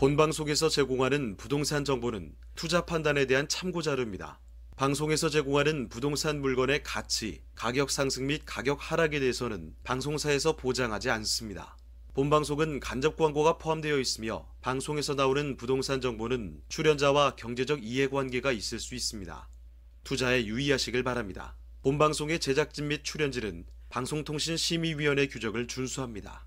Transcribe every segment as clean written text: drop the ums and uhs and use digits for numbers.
본방송에서 제공하는 부동산 정보는 투자 판단에 대한 참고 자료입니다. 방송에서 제공하는 부동산 물건의 가치, 가격 상승 및 가격 하락에 대해서는 방송사에서 보장하지 않습니다. 본방송은 간접 광고가 포함되어 있으며 방송에서 나오는 부동산 정보는 출연자와 경제적 이해관계가 있을 수 있습니다. 투자에 유의하시길 바랍니다. 본방송의 제작진 및 출연진은 방송통신심의위원회 규정을 준수합니다.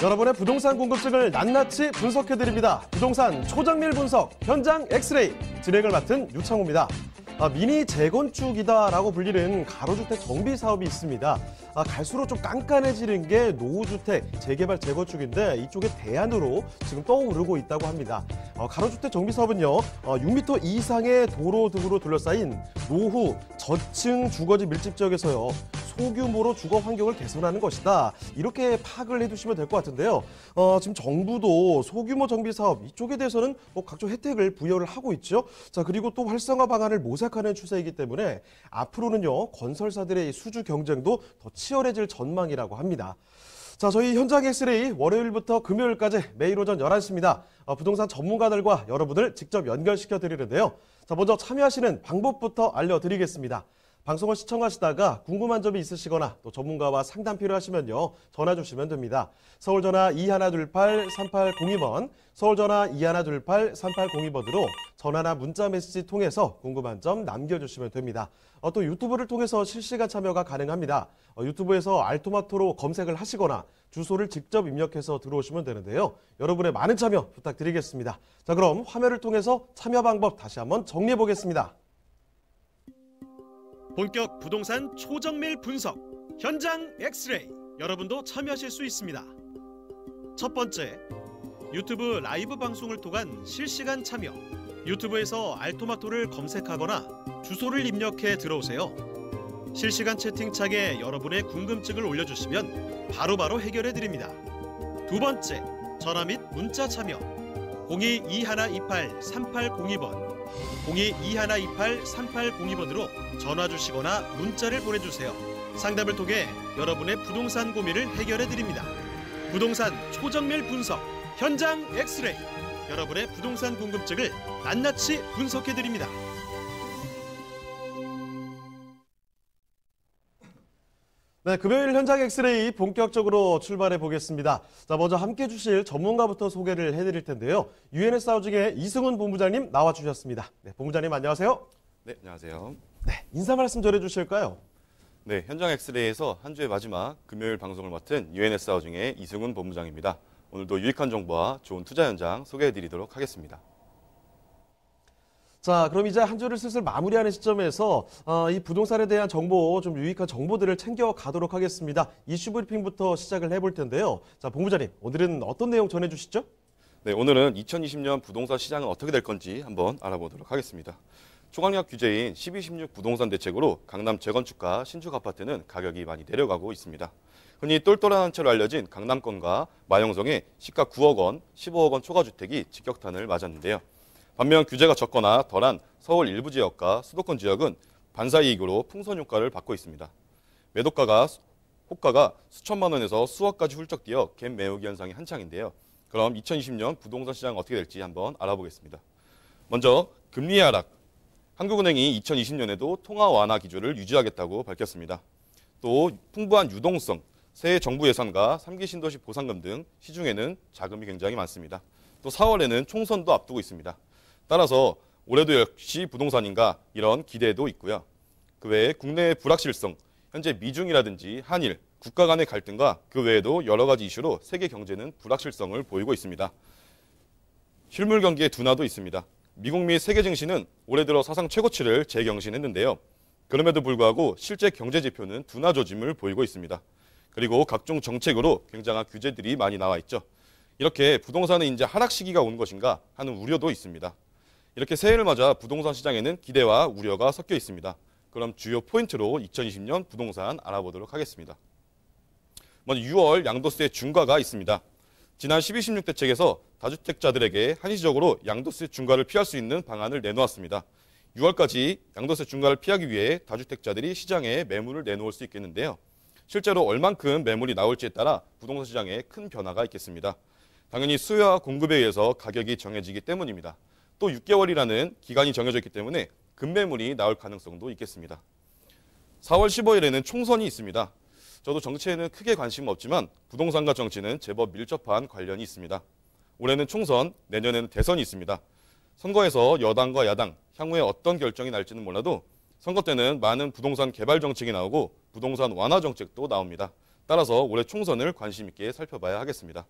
여러분의 부동산 궁금증을 낱낱이 분석해드립니다. 부동산 초정밀 분석 현장 엑스레이 진행을 맡은 유창호입니다. 미니 재건축이다라고 불리는 가로주택 정비 사업이 있습니다. 갈수록 좀 깐깐해지는 게 노후주택 재개발 재건축인데 이쪽에 대안으로 지금 떠오르고 있다고 합니다. 가로주택 정비 사업은요, 6m 이상의 도로 등으로 둘러싸인 노후 저층 주거지 밀집 지역에서요, 소규모로 주거 환경을 개선하는 것이다. 이렇게 파악을 해두시면 될 것 같은데요. 지금 정부도 소규모 정비 사업 이쪽에 대해서는 각종 혜택을 부여를 하고 있죠. 자, 그리고 또 활성화 방안을 모색하는 추세이기 때문에 앞으로는요, 건설사들의 수주 경쟁도 더 치열해질 전망이라고 합니다. 자, 저희 현장 엑스레이 월요일부터 금요일까지 매일 오전 11시입니다. 부동산 전문가들과 여러분을 직접 연결시켜 드리는데요. 자, 먼저 참여하시는 방법부터 알려드리겠습니다. 방송을 시청하시다가 궁금한 점이 있으시거나 또 전문가와 상담 필요하시면요, 전화 주시면 됩니다. 서울전화 2128-3802번, 서울전화 2128-3802번으로 전화나 문자 메시지 통해서 궁금한 점 남겨주시면 됩니다. 또 유튜브를 통해서 실시간 참여가 가능합니다. 유튜브에서 알토마토로 검색을 하시거나 주소를 직접 입력해서 들어오시면 되는데요. 여러분의 많은 참여 부탁드리겠습니다. 자, 그럼 화면을 통해서 참여 방법 다시 한번 정리해 보겠습니다. 본격 부동산 초정밀 분석 현장 엑스레이, 여러분도 참여하실 수 있습니다. 첫 번째, 유튜브 라이브 방송을 통한 실시간 참여. 유튜브에서 알토마토를 검색하거나 주소를 입력해 들어오세요. 실시간 채팅창에 여러분의 궁금증을 올려주시면 바로바로 해결해 드립니다. 두 번째, 전화 및 문자 참여. 02-2128-3802번, 02-2128-3802번으로 전화 주시거나 문자를 보내주세요. 상담을 통해 여러분의 부동산 고민을 해결해 드립니다. 부동산 초정밀 분석 현장 엑스레이, 여러분의 부동산 궁금증을 낱낱이 분석해 드립니다. 네, 금요일 현장 엑스레이 본격적으로 출발해 보겠습니다. 자, 먼저 함께 해주실 전문가부터 소개를 해드릴 텐데요. 유엔에스 하우징의 이승훈 본부장님 나와주셨습니다. 네, 본부장님 안녕하세요. 네, 안녕하세요. 네, 인사 말씀 전해주실까요? 네, 현장 엑스레이에서 한 주의 마지막 금요일 방송을 맡은 유엔에스 하우징의 이승훈 본부장입니다. 오늘도 유익한 정보와 좋은 투자 현장 소개해드리도록 하겠습니다. 자, 그럼 이제 한 주를 슬슬 마무리하는 시점에서 이 부동산에 대한 정보, 좀 유익한 정보들을 챙겨가도록 하겠습니다. 이슈 브리핑부터 시작을 해볼 텐데요. 자, 본부장님, 오늘은 어떤 내용 전해주시죠? 네, 오늘은 2020년 부동산 시장은 어떻게 될 건지 한번 알아보도록 하겠습니다. 총학력 규제인 12.16 부동산 대책으로 강남 재건축과 신축 아파트는 가격이 많이 내려가고 있습니다. 흔히 똘똘한 한 채로 알려진 강남권과 마영성의 시가 9억 원, 15억 원 초과주택이 직격탄을 맞았는데요. 반면 규제가 적거나 덜한 서울 일부 지역과 수도권 지역은 반사이익으로 풍선 효과를 받고 있습니다. 매도가가 호가가 수천만 원에서 수억까지 훌쩍 뛰어 갭 매우기 현상이 한창인데요. 그럼 2020년 부동산 시장 어떻게 될지 한번 알아보겠습니다. 먼저 금리 하락. 한국은행이 2020년에도 통화 완화 기조를 유지하겠다고 밝혔습니다. 또 풍부한 유동성, 새해 정부 예산과 3기 신도시 보상금 등 시중에는 자금이 굉장히 많습니다. 또 4월에는 총선도 앞두고 있습니다. 따라서 올해도 역시 부동산인가 이런 기대도 있고요. 그 외에 국내의 불확실성, 현재 미중이라든지 한일, 국가 간의 갈등과 그 외에도 여러 가지 이슈로 세계 경제는 불확실성을 보이고 있습니다. 실물 경기의 둔화도 있습니다. 미국 및 세계 증시는 올해 들어 사상 최고치를 재경신했는데요. 그럼에도 불구하고 실제 경제 지표는 둔화 조짐을 보이고 있습니다. 그리고 각종 정책으로 굉장한 규제들이 많이 나와 있죠. 이렇게 부동산은 이제 하락 시기가 온 것인가 하는 우려도 있습니다. 이렇게 새해를 맞아 부동산 시장에는 기대와 우려가 섞여 있습니다. 그럼 주요 포인트로 2020년 부동산 알아보도록 하겠습니다. 먼저 6월 양도세 중과가 있습니다. 지난 12.16 대책에서 다주택자들에게 한시적으로 양도세 중과를 피할 수 있는 방안을 내놓았습니다. 6월까지 양도세 중과를 피하기 위해 다주택자들이 시장에 매물을 내놓을 수 있겠는데요. 실제로 얼만큼 매물이 나올지에 따라 부동산 시장에 큰 변화가 있겠습니다. 당연히 수요와 공급에 의해서 가격이 정해지기 때문입니다. 또 6개월이라는 기간이 정해져 있기 때문에 급매물이 나올 가능성도 있겠습니다. 4월 15일에는 총선이 있습니다. 저도 정치에는 크게 관심은 없지만 부동산과 정치는 제법 밀접한 관련이 있습니다. 올해는 총선, 내년에는 대선이 있습니다. 선거에서 여당과 야당, 향후에 어떤 결정이 날지는 몰라도 선거 때는 많은 부동산 개발 정책이 나오고 부동산 완화 정책도 나옵니다. 따라서 올해 총선을 관심 있게 살펴봐야 하겠습니다.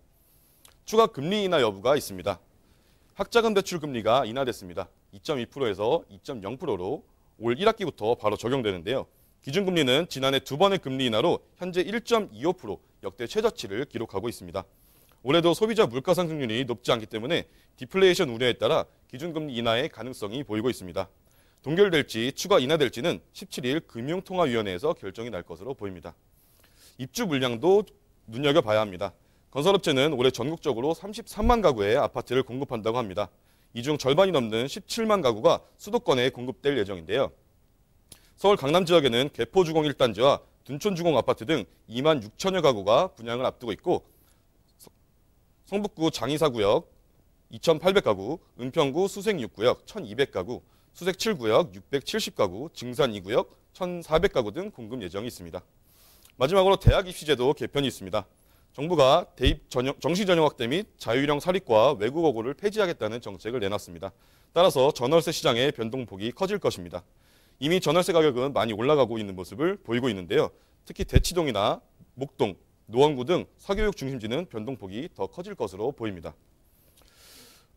추가 금리 인하 여부가 있습니다. 학자금 대출 금리가 인하됐습니다. 2.2%에서 2.0%로 올 1학기부터 바로 적용되는데요. 기준금리는 지난해 두 번의 금리 인하로 현재 1.25% 역대 최저치를 기록하고 있습니다. 올해도 소비자 물가 상승률이 높지 않기 때문에 디플레이션 우려에 따라 기준금리 인하의 가능성이 보이고 있습니다. 동결될지 추가 인하될지는 17일 금융통화위원회에서 결정이 날 것으로 보입니다. 입주 물량도 눈여겨봐야 합니다. 건설업체는 올해 전국적으로 33만 가구의 아파트를 공급한다고 합니다. 이 중 절반이 넘는 17만 가구가 수도권에 공급될 예정인데요. 서울 강남 지역에는 개포주공 1단지와 둔촌주공 아파트 등 2만 6천여 가구가 분양을 앞두고 있고 성북구 장의사구역 2,800가구, 은평구 수색 6구역 1,200가구, 수색 7구역 670가구, 증산 2구역 1,400가구 등 공급 예정이 있습니다. 마지막으로 대학 입시제도 개편이 있습니다. 정부가 대입 정시 전형 확대 및 자율형 사립과 외국어고를 폐지하겠다는 정책을 내놨습니다. 따라서 전월세 시장의 변동폭이 커질 것입니다. 이미 전월세 가격은 많이 올라가고 있는 모습을 보이고 있는데요. 특히 대치동이나 목동, 노원구 등 사교육 중심지는 변동폭이 더 커질 것으로 보입니다.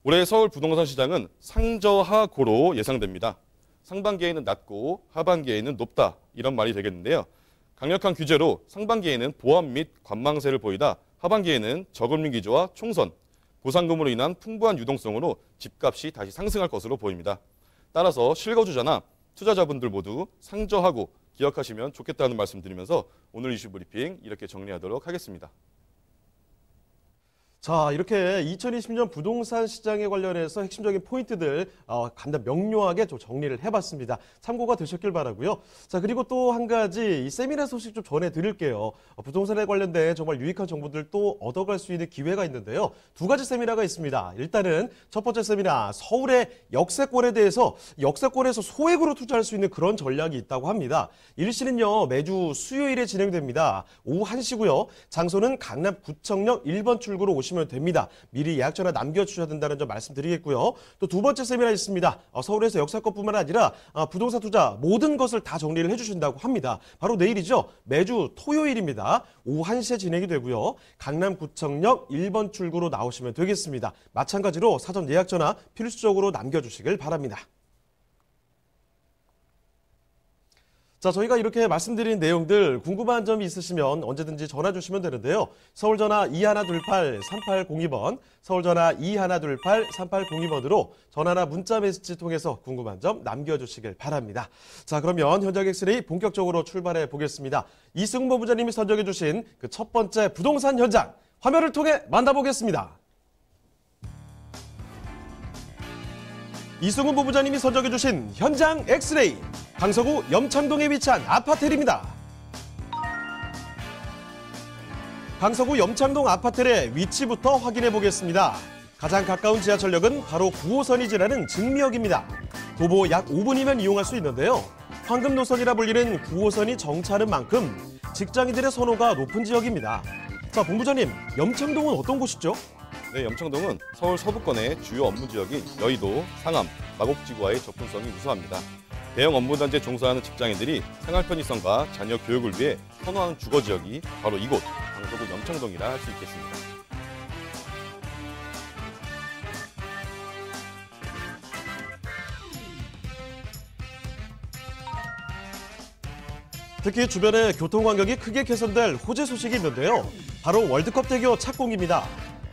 올해 서울 부동산 시장은 상저하고로 예상됩니다. 상반기에는 낮고 하반기에는 높다 이런 말이 되겠는데요. 강력한 규제로 상반기에는 보완 및 관망세를 보이다 하반기에는 저금리 기조와 총선, 보상금으로 인한 풍부한 유동성으로 집값이 다시 상승할 것으로 보입니다. 따라서 실거주자나 투자자분들 모두 상저하고 기억하시면 좋겠다는 말씀 드리면서 오늘 이슈 브리핑 이렇게 정리하도록 하겠습니다. 자, 이렇게 2020년 부동산 시장에 관련해서 핵심적인 포인트들 간단 명료하게 좀 정리를 해봤습니다. 참고가 되셨길 바라고요. 자, 그리고 또 한 가지 이 세미나 소식 좀 전해드릴게요. 부동산에 관련된 정말 유익한 정보들 또 얻어갈 수 있는 기회가 있는데요. 두 가지 세미나가 있습니다. 일단은 첫 번째 세미나, 서울의 역세권에 대해서 역세권에서 소액으로 투자할 수 있는 그런 전략이 있다고 합니다. 일시는요 매주 수요일에 진행됩니다. 오후 1시고요. 장소는 강남 구청역 1번 출구로 오시면 됩니다. 미리 예약 전화 남겨주셔야 된다는 점 말씀드리겠고요. 또 두 번째 세미나 있습니다. 서울에서 역세권뿐만 아니라 부동산 투자 모든 것을 다 정리를 해주신다고 합니다. 바로 내일이죠. 매주 토요일입니다. 오후 1시에 진행이 되고요. 강남구청역 1번 출구로 나오시면 되겠습니다. 마찬가지로 사전 예약 전화 필수적으로 남겨주시길 바랍니다. 자, 저희가 이렇게 말씀드린 내용들 궁금한 점이 있으시면 언제든지 전화 주시면 되는데요. 서울전화 2128-3802번, 서울전화 2128-3802번으로 전화나 문자 메시지 통해서 궁금한 점 남겨주시길 바랍니다. 자, 그러면 현장 엑스레이 본격적으로 출발해 보겠습니다. 이승훈 본부장님이 선정해 주신 그 첫 번째 부동산 현장 화면을 통해 만나보겠습니다. 이승훈 본부장님이 선정해 주신 현장 엑스레이 강서구 염창동에 위치한 아파트입니다. 강서구 염창동 아파트의 위치부터 확인해 보겠습니다. 가장 가까운 지하철역은 바로 9호선이 지나는 증미역입니다. 도보 약 5분이면 이용할 수 있는데요. 황금 노선이라 불리는 9호선이 정차하는 만큼 직장인들의 선호가 높은 지역입니다. 자, 본부장님, 염창동은 어떤 곳이죠? 네, 염창동은 서울 서부권의 주요 업무 지역인 여의도, 상암, 마곡지구와의 접근성이 우수합니다. 대형 업무 단지에 종사하는 직장인들이 생활 편의성과 자녀 교육을 위해 선호하는 주거 지역이 바로 이곳 강서구 염창동이라 할 수 있겠습니다. 특히 주변의 교통 환경이 크게 개선될 호재 소식이 있는데요. 바로 월드컵 대교 착공입니다.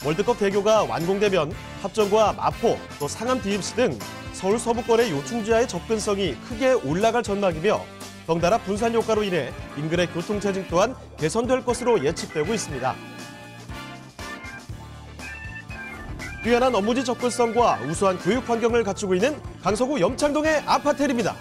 월드컵 대교가 완공되면 합정과 마포, 또 상암 DMC 등 서울 서부권의 요충지와의 접근성이 크게 올라갈 전망이며 덩달아 분산 효과로 인해 인근의 교통체증 또한 개선될 것으로 예측되고 있습니다. 뛰어난 업무지 접근성과 우수한 교육 환경을 갖추고 있는 강서구 염창동의 아파텔입니다.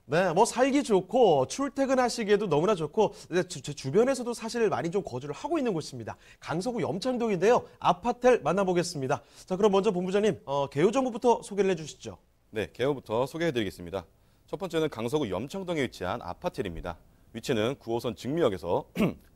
네, 뭐 살기 좋고 출퇴근하시기에도 너무나 좋고 제 주변에서도 사실 많이 좀 거주를 하고 있는 곳입니다. 강서구 염창동인데요. 아파텔 만나보겠습니다. 자, 그럼 먼저 본부장님 개요 정보부터 소개를 해주시죠. 네, 개요부터 소개해드리겠습니다. 첫 번째는 강서구 염창동에 위치한 아파텔입니다. 위치는 9호선 증미역에서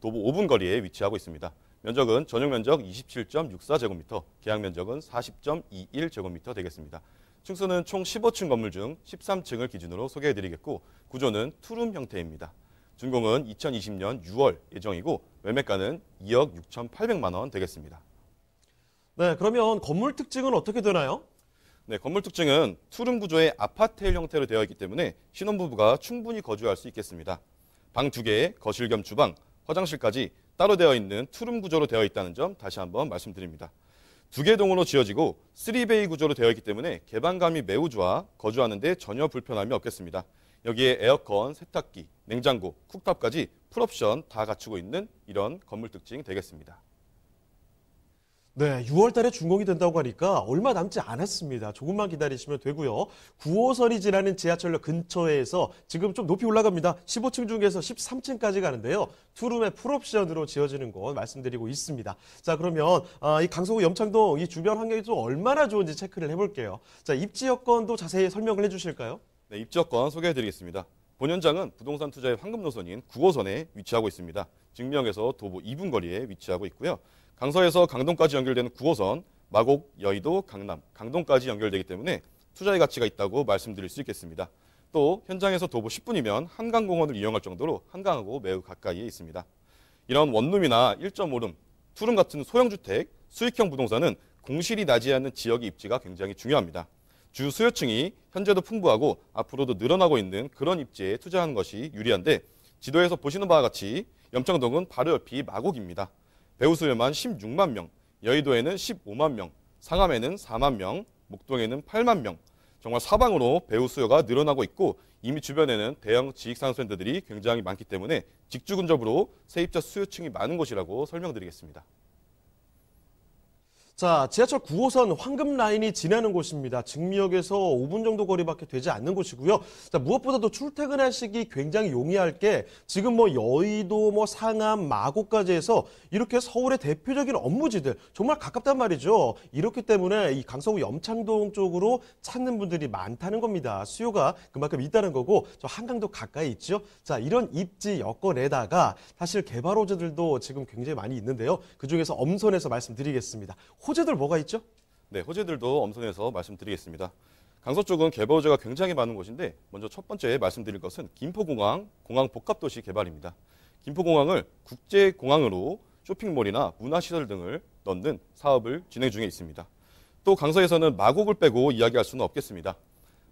도보 5분 거리에 위치하고 있습니다. 면적은 전용 면적 27.64제곱미터, 계약 면적은 40.21제곱미터 되겠습니다. 층수는 총 15층 건물 중 13층을 기준으로 소개해드리겠고 구조는 투룸 형태입니다. 준공은 2020년 6월 예정이고 매매가는 2억 6,800만 원 되겠습니다. 네, 그러면 건물 특징은 어떻게 되나요? 네, 건물 특징은 투룸 구조의 아파트일 형태로 되어 있기 때문에 신혼부부가 충분히 거주할 수 있겠습니다. 방 2개에 거실 겸 주방, 화장실까지 따로 되어 있는 투룸 구조로 되어 있다는 점 다시 한번 말씀드립니다. 2개 동으로 지어지고 3베이 구조로 되어 있기 때문에 개방감이 매우 좋아 거주하는 데 전혀 불편함이 없겠습니다. 여기에 에어컨, 세탁기, 냉장고, 쿡탑까지 풀옵션 다 갖추고 있는 이런 건물 특징 되겠습니다. 네, 6월 달에 준공이 된다고 하니까 얼마 남지 않았습니다. 조금만 기다리시면 되고요. 9호선이 지나는 지하철역 근처에서 지금 좀 높이 올라갑니다. 15층 중에서 13층까지 가는데요. 투룸의 풀옵션으로 지어지는 곳 말씀드리고 있습니다. 자, 그러면 이 강서구 염창동 이 주변 환경이 좀 얼마나 좋은지 체크를 해볼게요. 자, 입지 여건도 자세히 설명을 해주실까요? 네, 입지 여건 소개해드리겠습니다. 본 현장은 부동산 투자의 황금 노선인 9호선에 위치하고 있습니다. 증명에서 도보 2분 거리에 위치하고 있고요. 강서에서 강동까지 연결되는 9호선, 마곡, 여의도, 강남, 강동까지 연결되기 때문에 투자의 가치가 있다고 말씀드릴 수 있겠습니다. 또 현장에서 도보 10분이면 한강공원을 이용할 정도로 한강하고 매우 가까이에 있습니다. 이런 원룸이나 1.5룸, 투룸 같은 소형주택, 수익형 부동산은 공실이 나지 않는 지역의 입지가 굉장히 중요합니다. 주 수요층이 현재도 풍부하고 앞으로도 늘어나고 있는 그런 입지에 투자하는 것이 유리한데 지도에서 보시는 바와 같이 염창동은 바로 옆이 마곡입니다. 배우 수요만 16만 명, 여의도에는 15만 명, 상암에는 4만 명, 목동에는 8만 명. 정말 사방으로 배우 수요가 늘어나고 있고 이미 주변에는 대형 지식산업센터들이 굉장히 많기 때문에 직주 근접으로 세입자 수요층이 많은 곳이라고 설명드리겠습니다. 자, 지하철 9호선 황금 라인이 지나는 곳입니다. 증미역에서 5분 정도 거리밖에 되지 않는 곳이고요. 자, 무엇보다도 출퇴근하시기 굉장히 용이할 게 지금 뭐 여의도, 뭐 상암, 마곡까지 해서 이렇게 서울의 대표적인 업무지들 정말 가깝단 말이죠. 이렇기 때문에 이 강서구 염창동 쪽으로 찾는 분들이 많다는 겁니다. 수요가 그만큼 있다는 거고 저 한강도 가까이 있죠. 자, 이런 입지 여건에다가 사실 개발 호재들도 지금 굉장히 많이 있는데요. 그중에서 엄선해서 말씀드리겠습니다. 호재들 뭐가 있죠? 네, 호재들도 엄선해서 말씀드리겠습니다. 강서 쪽은 개발 호재가 굉장히 많은 곳인데 먼저 첫 번째 말씀드릴 것은 김포공항, 공항 복합도시 개발입니다. 김포공항을 국제공항으로 쇼핑몰이나 문화시설 등을 넣는 사업을 진행 중에 있습니다. 또 강서에서는 마곡을 빼고 이야기할 수는 없겠습니다.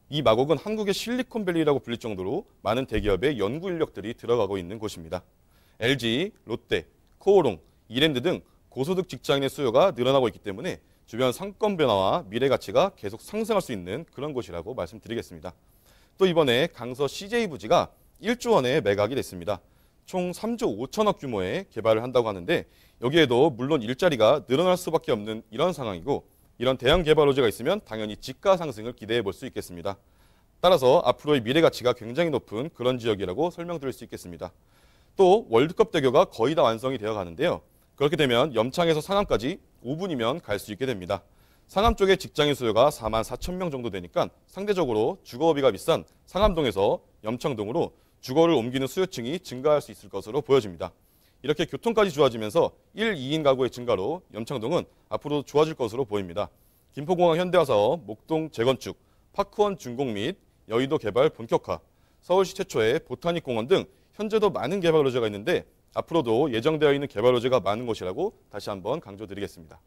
이 마곡은 한국의 실리콘밸리라고 불릴 정도로 많은 대기업의 연구 인력들이 들어가고 있는 곳입니다. LG, 롯데, 코오롱, 이랜드 등 고소득 직장인의 수요가 늘어나고 있기 때문에 주변 상권 변화와 미래 가치가 계속 상승할 수 있는 그런 곳이라고 말씀드리겠습니다. 또 이번에 강서 CJ 부지가 1조 원에 매각이 됐습니다. 총 3조 5천억 규모의 개발을 한다고 하는데 여기에도 물론 일자리가 늘어날 수밖에 없는 이런 상황이고 이런 대형 개발 호재가 있으면 당연히 지가 상승을 기대해 볼 수 있겠습니다. 따라서 앞으로의 미래 가치가 굉장히 높은 그런 지역이라고 설명드릴 수 있겠습니다. 또 월드컵 대교가 거의 다 완성이 되어 가는데요. 그렇게 되면 염창에서 상암까지 5분이면 갈 수 있게 됩니다. 상암 쪽에 직장인 수요가 4만 4천 명 정도 되니까 상대적으로 주거비가 비싼 상암동에서 염창동으로 주거를 옮기는 수요층이 증가할 수 있을 것으로 보여집니다. 이렇게 교통까지 좋아지면서 1, 2인 가구의 증가로 염창동은 앞으로 좋아질 것으로 보입니다. 김포공항 현대화사업, 목동 재건축, 파크원 준공 및 여의도 개발 본격화, 서울시 최초의 보타닉공원 등 현재도 많은 개발 호재가 있는데 앞으로도 예정되어 있는 개발 호재가 많은 곳이라고 다시 한번 강조드리겠습니다.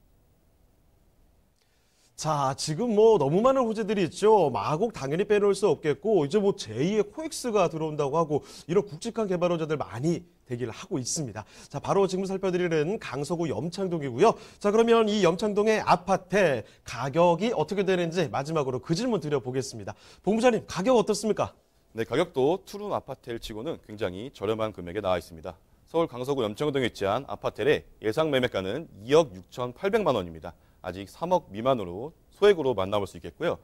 자, 지금 뭐 너무 많은 호재들이 있죠. 마곡 당연히 빼놓을 수 없겠고 이제 뭐 제2의 코엑스가 들어온다고 하고 이런 굵직한 개발 호재들 많이 대기를 하고 있습니다. 자, 바로 지금 살펴드리는 강서구 염창동이고요. 자, 그러면 이 염창동의 아파트 가격이 어떻게 되는지 마지막으로 그 질문 드려보겠습니다. 본부장님, 가격 어떻습니까? 네, 가격도 투룸 아파트를 치고는 굉장히 저렴한 금액에 나와 있습니다. 서울 강서구 염창동에 위치한 아파텔의 예상 매매가는 2억 6,800만 원입니다. 아직 3억 미만으로 소액으로 만나볼 수 있겠고요.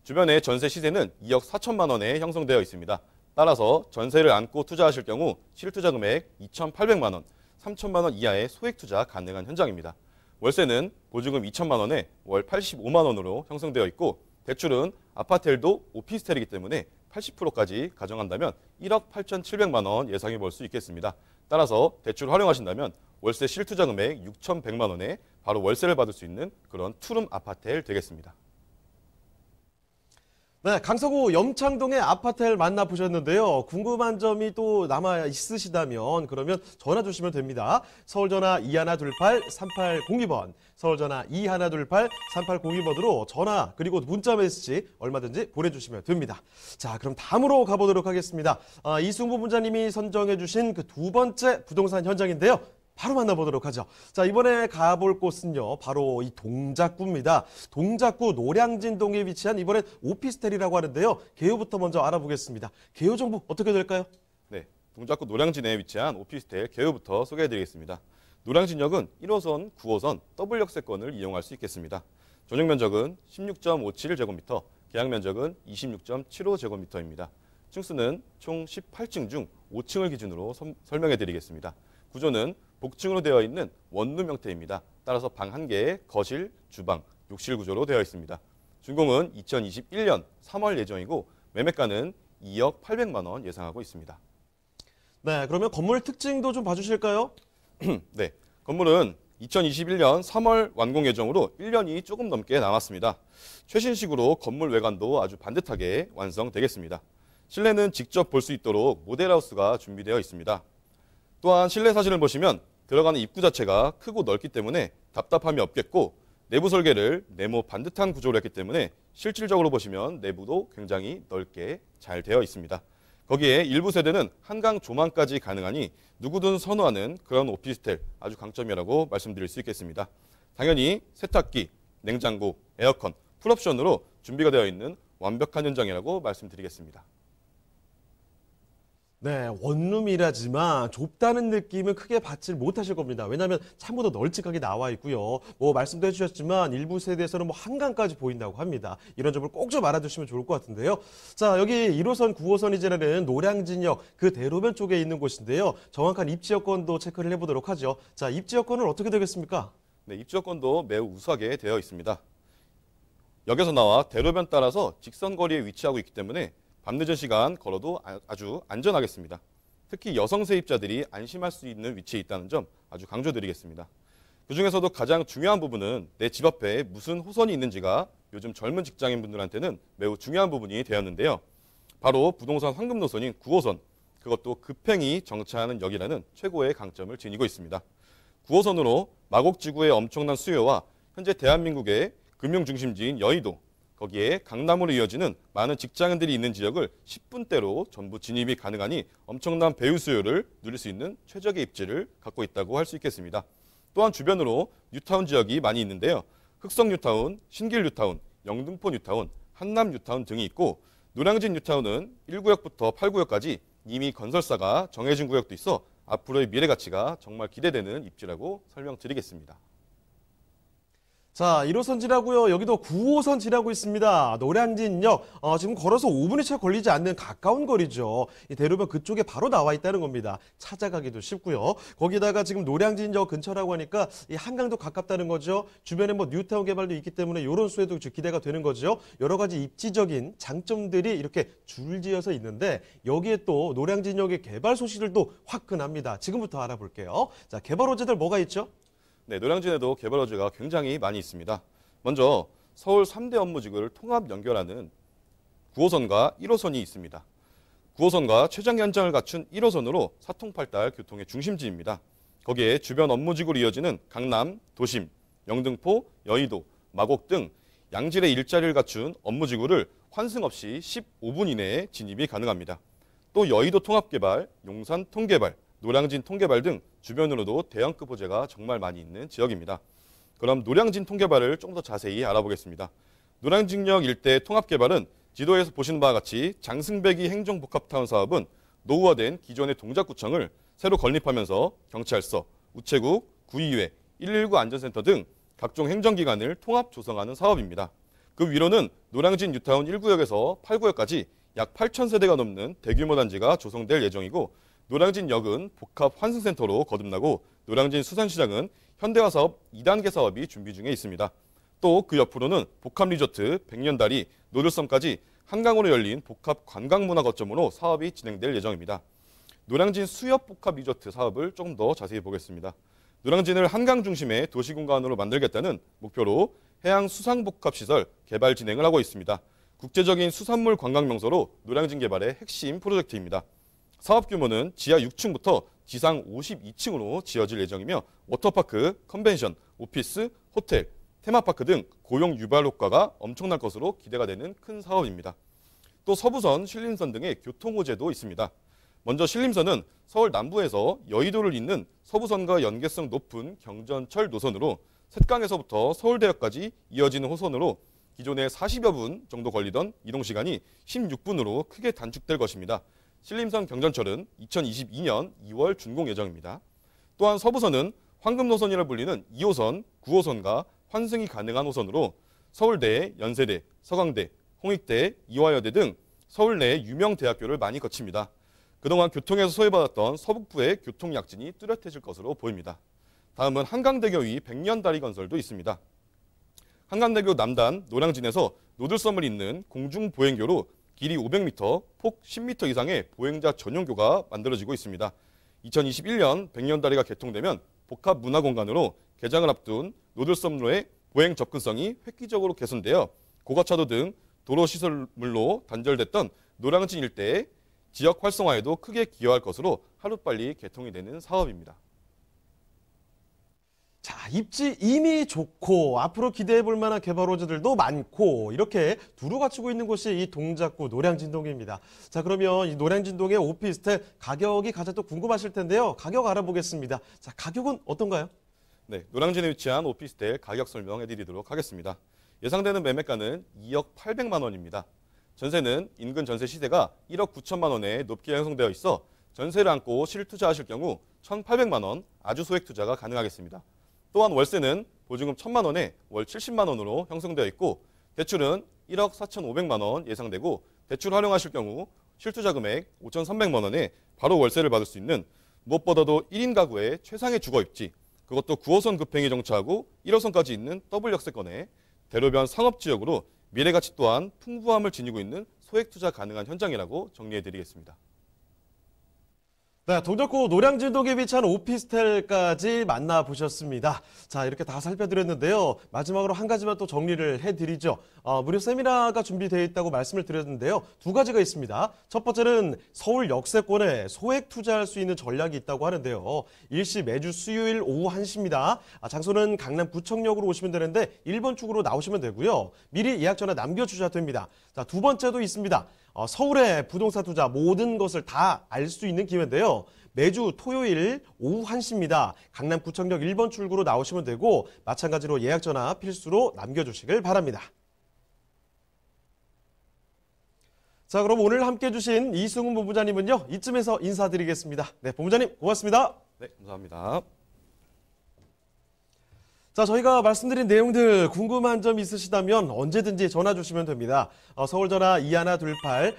주변의 전세 시세는 2억 4천만 원에 형성되어 있습니다. 따라서 전세를 안고 투자하실 경우 실투자 금액 2,800만 원, 3천만 원 이하의 소액 투자 가능한 현장입니다. 월세는 보증금 2천만 원에 월 85만 원으로 형성되어 있고 대출은 아파텔도 오피스텔이기 때문에 80%까지 가정한다면 1억 8,700만 원 예상해 볼 수 있겠습니다. 따라서 대출을 활용하신다면 월세 실투자 금액 6,100만 원에 바로 월세를 받을 수 있는 그런 투룸 아파텔 되겠습니다. 네, 강서구 염창동의 아파트를 만나보셨는데요. 궁금한 점이 또 남아 있으시다면 그러면 전화 주시면 됩니다. 서울전화 2128-3802번, 서울전화 2128-3802번으로 전화 그리고 문자 메시지 얼마든지 보내주시면 됩니다. 자, 그럼 다음으로 가보도록 하겠습니다. 이승부 문자님이 선정해 주신 그 두 번째 부동산 현장인데요. 바로 만나보도록 하죠. 자, 이번에 가볼 곳은요, 바로 이 동작구입니다. 동작구 노량진동에 위치한 이번엔 오피스텔이라고 하는데요. 개요부터 먼저 알아보겠습니다. 개요 정보 어떻게 될까요? 네, 동작구 노량진에 위치한 오피스텔 개요부터 소개해드리겠습니다. 노량진역은 1호선, 9호선 더블 역세권을 이용할 수 있겠습니다. 전용 면적은 16.57제곱미터, 계약 면적은 26.75제곱미터입니다. 층수는 총 18층 중 5층을 기준으로 설명해드리겠습니다. 구조는 복층으로 되어 있는 원룸 형태입니다. 따라서 방 1개, 거실, 주방, 욕실 구조로 되어 있습니다. 준공은 2021년 3월 예정이고 매매가는 2억 800만 원 예상하고 있습니다. 네, 그러면 건물 특징도 좀 봐주실까요? 네, 건물은 2021년 3월 완공 예정으로 1년이 조금 넘게 남았습니다. 최신식으로 건물 외관도 아주 반듯하게 완성되겠습니다. 실내는 직접 볼 수 있도록 모델하우스가 준비되어 있습니다. 또한 실내 사진을 보시면 들어가는 입구 자체가 크고 넓기 때문에 답답함이 없겠고 내부 설계를 네모 반듯한 구조로 했기 때문에 실질적으로 보시면 내부도 굉장히 넓게 잘 되어 있습니다. 거기에 일부 세대는 한강 조망까지 가능하니 누구든 선호하는 그런 오피스텔 아주 강점이라고 말씀드릴 수 있겠습니다. 당연히 세탁기, 냉장고, 에어컨, 풀옵션으로 준비가 되어 있는 완벽한 현장이라고 말씀드리겠습니다. 네, 원룸이라지만 좁다는 느낌은 크게 받지 못하실 겁니다. 왜냐하면 창문도 널찍하게 나와 있고요. 말씀도 해주셨지만 일부 세대에서는 한강까지 보인다고 합니다. 이런 점을 꼭 좀 알아두시면 좋을 것 같은데요. 자, 여기 1호선, 9호선이 지나는 노량진역 그 대로변 쪽에 있는 곳인데요. 정확한 입지 여건도 체크를 해보도록 하죠. 자, 입지 여건은 어떻게 되겠습니까? 네, 입지 여건도 매우 우수하게 되어 있습니다. 역에서 나와 대로변 따라서 직선 거리에 위치하고 있기 때문에 밤늦은 시간 걸어도 아주 안전하겠습니다. 특히 여성 세입자들이 안심할 수 있는 위치에 있다는 점 아주 강조드리겠습니다. 그중에서도 가장 중요한 부분은 내 집 앞에 무슨 호선이 있는지가 요즘 젊은 직장인분들한테는 매우 중요한 부분이 되었는데요. 바로 부동산 황금 노선인 9호선, 그것도 급행이 정차하는 역이라는 최고의 강점을 지니고 있습니다. 9호선으로 마곡지구의 엄청난 수요와 현재 대한민국의 금융중심지인 여의도, 거기에 강남으로 이어지는 많은 직장인들이 있는 지역을 10분대로 전부 진입이 가능하니 엄청난 배우 수요를 누릴 수 있는 최적의 입지를 갖고 있다고 할 수 있겠습니다. 또한 주변으로 뉴타운 지역이 많이 있는데요. 흑성 뉴타운, 신길 뉴타운, 영등포 뉴타운, 한남 뉴타운 등이 있고 노량진 뉴타운은 1구역부터 8구역까지 이미 건설사가 정해진 구역도 있어 앞으로의 미래 가치가 정말 기대되는 입지라고 설명드리겠습니다. 자, 1호선 지나고요. 여기도 9호선 지나고 있습니다. 노량진역, 지금 걸어서 5분이 채 걸리지 않는 가까운 거리죠. 이 대로변 그쪽에 바로 나와 있다는 겁니다. 찾아가기도 쉽고요. 거기다가 지금 노량진역 근처라고 하니까 이 한강도 가깝다는 거죠. 주변에 뉴타운 개발도 있기 때문에 이런 수에도 기대가 되는 거죠. 여러 가지 입지적인 장점들이 이렇게 줄지어서 있는데 여기에 또 노량진역의 개발 소식들도 화끈합니다. 지금부터 알아볼게요. 자, 개발 호재들 뭐가 있죠? 네, 노량진에도 개발 호재가 굉장히 많이 있습니다. 먼저 서울 3대 업무지구를 통합 연결하는 9호선과 1호선이 있습니다. 9호선과 최장 연장을 갖춘 1호선으로 사통팔달 교통의 중심지입니다. 거기에 주변 업무지구로 이어지는 강남, 도심, 영등포, 여의도, 마곡 등 양질의 일자리를 갖춘 업무지구를 환승 없이 15분 이내에 진입이 가능합니다. 또 여의도 통합개발, 용산 통개발, 노량진 통개발 등 주변으로도 대형급 호재가 정말 많이 있는 지역입니다. 그럼 노량진 통개발을 좀 더 자세히 알아보겠습니다. 노량진역 일대 통합개발은 지도에서 보시는 바와 같이 장승배기 행정복합타운 사업은 노후화된 기존의 동작구청을 새로 건립하면서 경찰서, 우체국, 구의회, 119 안전센터 등 각종 행정기관을 통합 조성하는 사업입니다. 그 위로는 노량진 뉴타운 1구역에서 8구역까지 약 8,000세대가 넘는 대규모 단지가 조성될 예정이고 노량진역은 복합 환승센터로 거듭나고 노량진 수산시장은 현대화 사업 2단계 사업이 준비 중에 있습니다. 또 그 옆으로는 복합리조트, 백년다리, 노들섬까지 한강으로 열린 복합 관광문화 거점으로 사업이 진행될 예정입니다. 노량진 수협복합리조트 사업을 조금 더 자세히 보겠습니다. 노량진을 한강 중심의 도시공간으로 만들겠다는 목표로 해양수상복합시설 개발 진행을 하고 있습니다. 국제적인 수산물 관광 명소로 노량진 개발의 핵심 프로젝트입니다. 사업 규모는 지하 6층부터 지상 52층으로 지어질 예정이며 워터파크, 컨벤션, 오피스, 호텔, 테마파크 등 고용 유발 효과가 엄청날 것으로 기대가 되는 큰 사업입니다. 또 서부선, 신림선 등의 교통호재도 있습니다. 먼저 신림선은 서울 남부에서 여의도를 잇는 서부선과 연계성 높은 경전철 노선으로 셋강에서부터 서울대역까지 이어지는 호선으로 기존에 40여 분 정도 걸리던 이동시간이 16분으로 크게 단축될 것입니다. 신림선 경전철은 2022년 2월 준공 예정입니다. 또한 서부선은 황금노선이라 불리는 2호선, 9호선과 환승이 가능한 호선으로 서울대, 연세대, 서강대, 홍익대, 이화여대 등 서울 내 유명 대학교를 많이 거칩니다. 그동안 교통에서 소외받았던 서북부의 교통약진이 뚜렷해질 것으로 보입니다. 다음은 한강대교 위 백년다리 건설도 있습니다. 한강대교 남단 노량진에서 노들섬을 잇는 공중보행교로 길이 500m, 폭 10m 이상의 보행자 전용교가 만들어지고 있습니다. 2021년 백년다리가 개통되면 복합문화공간으로 개장을 앞둔 노들섬로의 보행 접근성이 획기적으로 개선되어 고가차도 등 도로시설물로 단절됐던 노량진 일대의 지역 활성화에도 크게 기여할 것으로 하루빨리 개통이 되는 사업입니다. 자, 입지 이미 좋고 앞으로 기대해 볼 만한 개발 호재들도 많고 이렇게 두루 갖추고 있는 곳이 이 동작구 노량진동입니다. 자, 그러면 이 노량진동의 오피스텔 가격이 가장 또 궁금하실 텐데요. 가격 알아보겠습니다. 자, 가격은 어떤가요? 네, 노량진에 위치한 오피스텔 가격 설명해 드리도록 하겠습니다. 예상되는 매매가는 2억 800만 원입니다. 전세는 인근 전세 시세가 1억 9천만 원에 높게 형성되어 있어 전세를 안고 실투자하실 경우 1,800만 원 아주 소액 투자가 가능하겠습니다. 또한 월세는 보증금 1,000만 원에 월 70만 원으로 형성되어 있고 대출은 1억 4,500만 원 예상되고 대출 활용하실 경우 실투자 금액 5,300만 원에 바로 월세를 받을 수 있는 무엇보다도 1인 가구의 최상의 주거 입지, 그것도 9호선 급행이 정차하고 1호선까지 있는 더블 역세권에 대로변 상업지역으로 미래가치 또한 풍부함을 지니고 있는 소액 투자 가능한 현장이라고 정리해드리겠습니다. 네, 동작구 노량진동에 위치한 오피스텔까지 만나보셨습니다. 자, 이렇게 다 살펴드렸는데요. 마지막으로 한 가지만 또 정리를 해드리죠. 무료 세미나가 준비되어 있다고 말씀을 드렸는데요. 두 가지가 있습니다. 첫 번째는 서울 역세권에 소액 투자할 수 있는 전략이 있다고 하는데요. 일시 매주 수요일 오후 1시입니다. 장소는 강남 구청역으로 오시면 되는데 1번 출구로 나오시면 되고요. 미리 예약 전화 남겨주셔야 됩니다. 자, 두 번째도 있습니다. 서울의 부동산 투자 모든 것을 다 알 수 있는 기회인데요. 매주 토요일 오후 1시입니다. 강남구청역 1번 출구로 나오시면 되고 마찬가지로 예약 전화 필수로 남겨주시길 바랍니다. 자, 그럼 오늘 함께해 주신 이승훈 본부장님은요. 이쯤에서 인사드리겠습니다. 네, 본부장님 고맙습니다. 네, 감사합니다. 자, 저희가 말씀드린 내용들 궁금한 점 있으시다면 언제든지 전화 주시면 됩니다. 서울전화 2128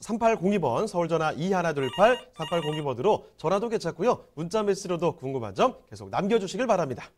3802번, 서울전화 2128 3802번으로 전화도 괜찮고요. 문자 메시지로도 궁금한 점 계속 남겨주시길 바랍니다.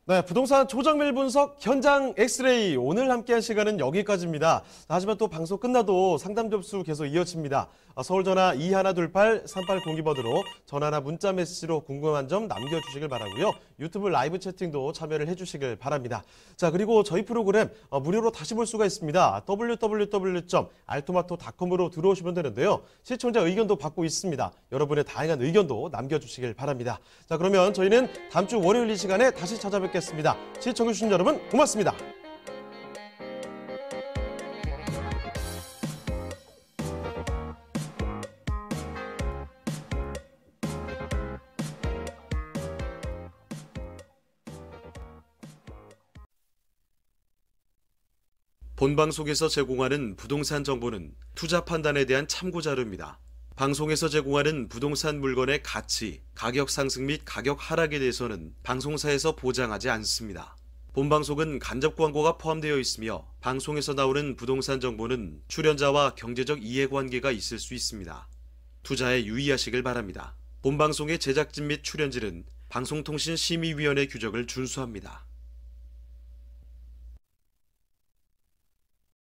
네, 부동산 초정밀 분석 현장 엑스레이 오늘 함께한 시간은 여기까지입니다. 하지만 또 방송 끝나도 상담 접수 계속 이어집니다. 서울전화 2128-3802번으로 전화나 문자 메시지로 궁금한 점 남겨주시길 바라고요. 유튜브 라이브 채팅도 참여를 해주시길 바랍니다. 자, 그리고 저희 프로그램 무료로 다시 볼 수가 있습니다. www.altomato.com으로 들어오시면 되는데요. 시청자 의견도 받고 있습니다. 여러분의 다양한 의견도 남겨주시길 바랍니다. 자, 그러면 저희는 다음 주 월요일 이 시간에 다시 찾아뵙겠습니다. 시청해주신 여러분 고맙습니다. 본방송에서 제공하는 부동산 정보는 투자 판단에 대한 참고 자료입니다. 방송에서 제공하는 부동산 물건의 가치, 가격 상승 및 가격 하락에 대해서는 방송사에서 보장하지 않습니다. 본방송은 간접 광고가 포함되어 있으며 방송에서 나오는 부동산 정보는 출연자와 경제적 이해관계가 있을 수 있습니다. 투자에 유의하시길 바랍니다. 본방송의 제작진 및 출연진은 방송통신심의위원회 규정을 준수합니다.